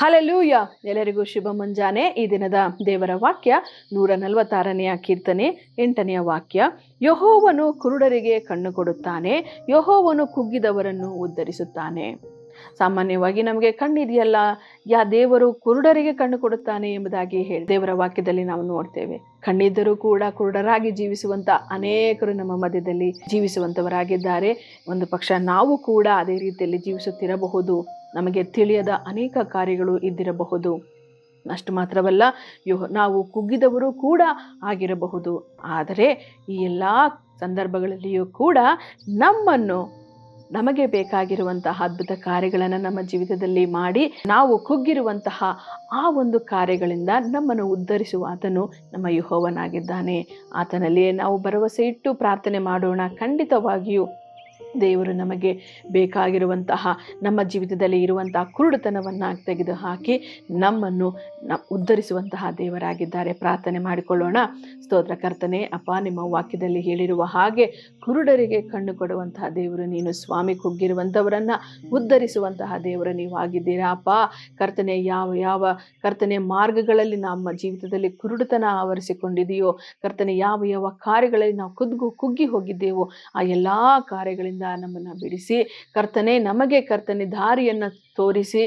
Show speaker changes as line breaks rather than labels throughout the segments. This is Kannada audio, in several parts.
ಹಲ್ಲೆಲೂಯ. ಎಲ್ಲರಿಗೂ ಶುಭ ಮುಂಜಾನೆ. ಈ ದಿನದ ದೇವರ ವಾಕ್ಯ 146ನೆಯ ಕೀರ್ತನೆ 8ನೆಯ ವಾಕ್ಯ. ಯೆಹೋವನು ಕುರುಡರಿಗೆ ಕಣ್ಣು ಕೊಡುತ್ತಾನೆ, ಯೆಹೋವನು ಕುಗ್ಗಿದವರನ್ನು ಉದ್ಧರಿಸುತ್ತಾನೆ. ಸಾಮಾನ್ಯವಾಗಿ ನಮಗೆ ಕಣ್ಣಿದೆಯಲ್ಲ, ದೇವರು ಕುರುಡರಿಗೆ ಕಣ್ಣು ಕೊಡುತ್ತಾನೆ ಎಂಬುದಾಗಿ ದೇವರ ವಾಕ್ಯದಲ್ಲಿ ನಾವು ನೋಡ್ತೇವೆ. ಕಣ್ಣಿದ್ದರೂ ಕೂಡ ಕುರುಡರಾಗಿ ಜೀವಿಸುವಂತ ಅನೇಕರು ನಮ್ಮ ಮಧ್ಯದಲ್ಲಿ ಜೀವಿಸುವಂತವರಾಗಿದ್ದಾರೆ. ಒಂದು ಪಕ್ಷ ನಾವು ಕೂಡ ಅದೇ ರೀತಿಯಲ್ಲಿ ಜೀವಿಸುತ್ತಿರಬಹುದು. ನಮಗೆ ತಿಳಿಯದ ಅನೇಕ ಕಾರ್ಯಗಳು ಇದ್ದಿರಬಹುದು. ಅಷ್ಟು ಮಾತ್ರವಲ್ಲ, ನಾವು ಕುಗ್ಗಿದವರು ಕೂಡ ಆಗಿರಬಹುದು. ಆದರೆ ಈ ಎಲ್ಲ ಸಂದರ್ಭಗಳಲ್ಲಿಯೂ ಕೂಡ ನಮಗೆ ಬೇಕಾಗಿರುವಂತಹ ಅದ್ಭುತ ಕಾರ್ಯಗಳನ್ನು ನಮ್ಮ ಜೀವಿತದಲ್ಲಿ ಮಾಡಿ, ನಾವು ಕುಗ್ಗಿರುವಂತಹ ಆ ಒಂದು ಕಾರ್ಯಗಳಿಂದ ನಮ್ಮನ್ನು ಉದ್ಧರಿಸುವ ಆತನು ನಮ್ಮ ಯೆಹೋವನಾಗಿದ್ದಾನೆ. ಆತನಲ್ಲಿಯೇ ನಾವು ಭರವಸೆ ಇಟ್ಟು ಪ್ರಾರ್ಥನೆ ಮಾಡೋಣ. ಖಂಡಿತವಾಗಿಯೂ ದೇವರು ನಮಗೆ ಬೇಕಾಗಿರುವಂತಹ ನಮ್ಮ ಜೀವಿತದಲ್ಲಿ ಇರುವಂತಹ ಕುರುಡುತನವನ್ನು ತೆಗೆದುಹಾಕಿ ನಮ್ಮನ್ನು ಉದ್ಧರಿಸುವಂತಹ ದೇವರಾಗಿದ್ದಾರೆ. ಪ್ರಾರ್ಥನೆ ಮಾಡಿಕೊಳ್ಳೋಣ. ಸ್ತೋತ್ರ ಕರ್ತನೆ, ಅಪ್ಪ, ನಿಮ್ಮ ವಾಕ್ಯದಲ್ಲಿ ಹೇಳಿರುವ ಹಾಗೆ ಕುರುಡರಿಗೆ ಕಣ್ಣು ಕೊಡುವಂತಹ ದೇವರು ನೀನು ಸ್ವಾಮಿ. ಕುಗ್ಗಿರುವಂಥವರನ್ನ ಉದ್ಧರಿಸುವಂತಹ ದೇವರು ನೀವು ಆಗಿದ್ದೀರಾ ಅಪ್ಪ. ಕರ್ತನೆ, ಯಾವ ಕರ್ತನೆ ಮಾರ್ಗಗಳಲ್ಲಿ ನಮ್ಮ ಜೀವಿತದಲ್ಲಿ ಕುರುಡುತನ ಆವರಿಸಿಕೊಂಡಿದೆಯೋ, ಕರ್ತನೆ, ಯಾವ ಕಾರ್ಯಗಳಲ್ಲಿ ನಾವು ಕುಗ್ಗಿ ಹೋಗಿದ್ದೇವೋ ಆ ಎಲ್ಲ ಕಾರ್ಯಗಳಿಂದ ನಮ್ಮನ್ನು ಬಿಡಿಸಿ ಕರ್ತನೆ, ನಮಗೆ ಕರ್ತನೆ ದಾರಿಯನ್ನು ತೋರಿಸಿ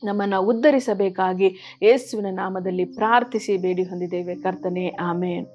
ನಮ್ಮನ್ನು ಉದ್ಧರಿಸಬೇಕಾಗಿ ಯೇಸುವಿನ ನಾಮದಲ್ಲಿ ಪ್ರಾರ್ಥಿಸಿ ಬೇಡಿ ಹೊಂದಿದ್ದೇವೆ ಕರ್ತನೆ. ಆಮೇನ್.